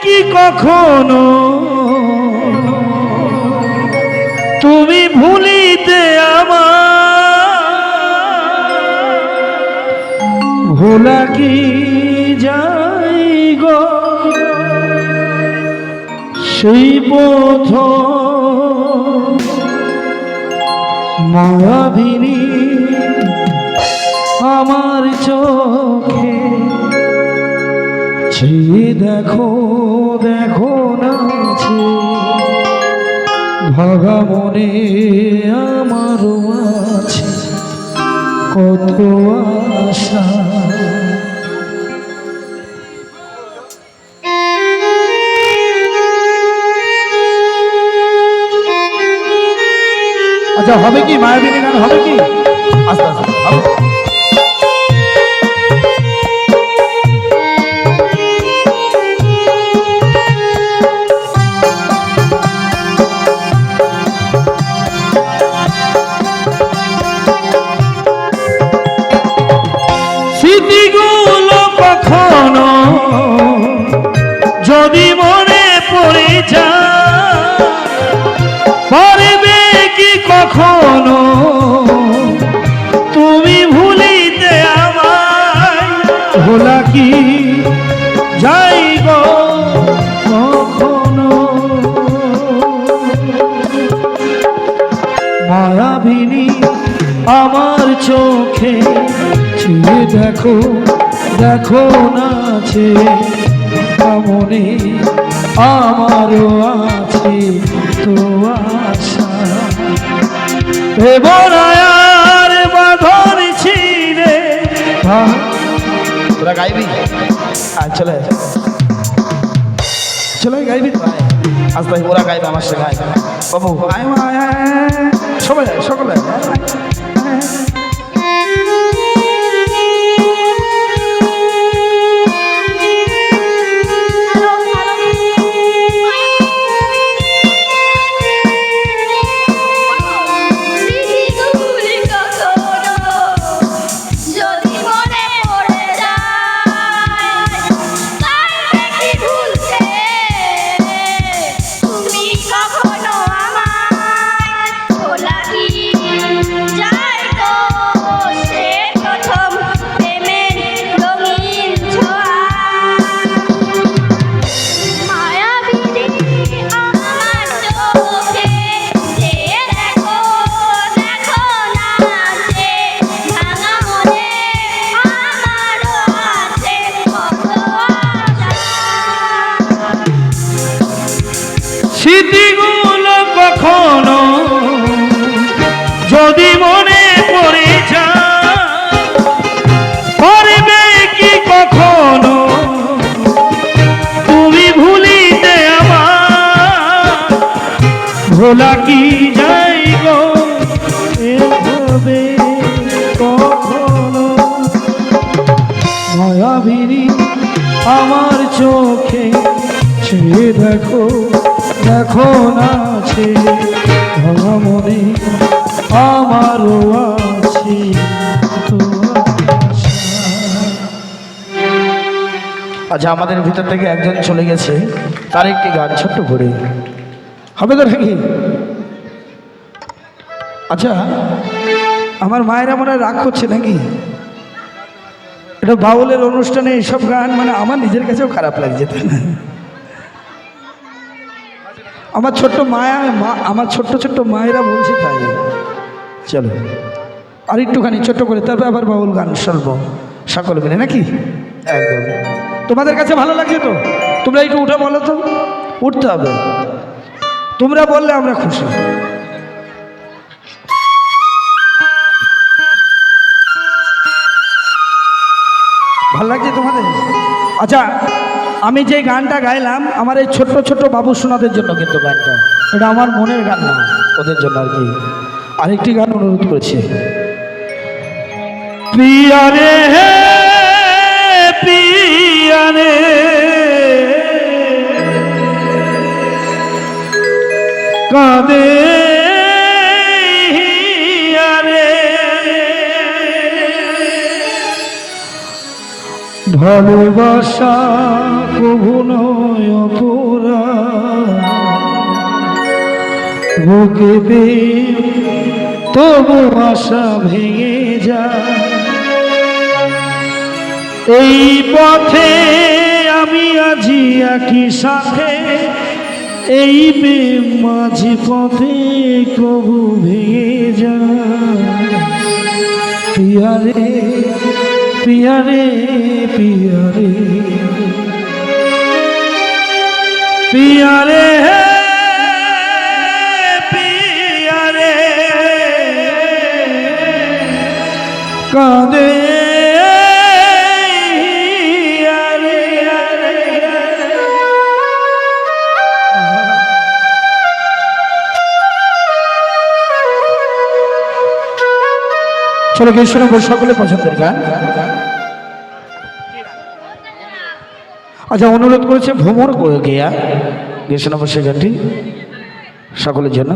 কি কখনো তুমি ভুলিতে আমার ভোলা কি যাই গো সেই প্রথম মায়াবিনী আমার চোখে দেখো দেখো নাচে ভাগা মনে আমারও আছে কত আশা। আচ্ছা হবে কি মায়াবিনী গান হবে কি? আস্তে আস্তে হবে। স্মৃতিগুলো কখনো যদি মনে পড়ে যায় পারবে কি কখনো তুমি ভুলিতে আমায় ভোলা কি যাই গো কখনো মায়াবিনী আমার চোখে দেখো দেখো নাচে মনে আমারও আছে তো আশা এবার বাঁধন ছিঁড়ে তোরা গাইবি আর চলে চলে গাইবি আস্তে ওরা গাইবে আমার সাথে গাই বাবু সবাই সকলে স্মৃতিগুলো কখনো যদি মনে পড়ে যায় পারবে কি কখনো তুমি ভুলিতে আমার ভোলা কি যাই গো এভাবে কখনো মায়াবিনী আমার চোখে দেখো দেখো নাচে ভাঙা মনে আমারও আছে আচ্ছা আমাদের ভিতর থেকে একজন চলে গেছে তার একটি গান ছোট্ট করে হবে তো নাকি? আচ্ছা আমার মায়েরা মনে রাগ করছে নাকি? এটা বাউলের অনুষ্ঠানে এইসব গান মানে আমার নিজের কাছেও খারাপ লাগছে তাই না? আমার ছোট্ট আমার ছোট্ট মায়েরা বলছে তাই। চলো আর একটুখানি ছোট্ট করে তারপর আবার বাউল গান শুনবো সকলে মিলে নাকি? একদম তোমাদের কাছে ভালো লাগছে তো? তোমরা একটু উঠে বলো তো, উঠতে হবে, তোমরা বললে আমরা খুশি। ভালো লাগছে তোমাদের? আচ্ছা আমি যে গানটা গাইলাম আমার এই ছোট্ট ছোট্ট বাবু সোনাদের জন্য, কিন্তু গানটা এটা আমার মনের গান না, ওদের জন্য আর কি। আরেকটি গান অনুরোধ করেছি। পিয়ারে হে পিয়ারে কাঁদে ভালোবাসা কভু নয় অপরাধ বুকে পেয়ে তবু আশা ভেঙে যায়। এই পথে আমি আজি একই সাথে, এই প্রেম মাঝে পথে কবু ভেঙে যায়। পিয়ারে পিয়ারে পিয়ারে পিয়ারে পিয়ারে কাঁদে চলো গিয়ে শোনাবো সকলে পছন্দের গান। আচ্ছা, অনুরোধ করেছে ভ্রমর গিয়া গিয়ে শোনাবো সেই গানটি সকলের জন্য।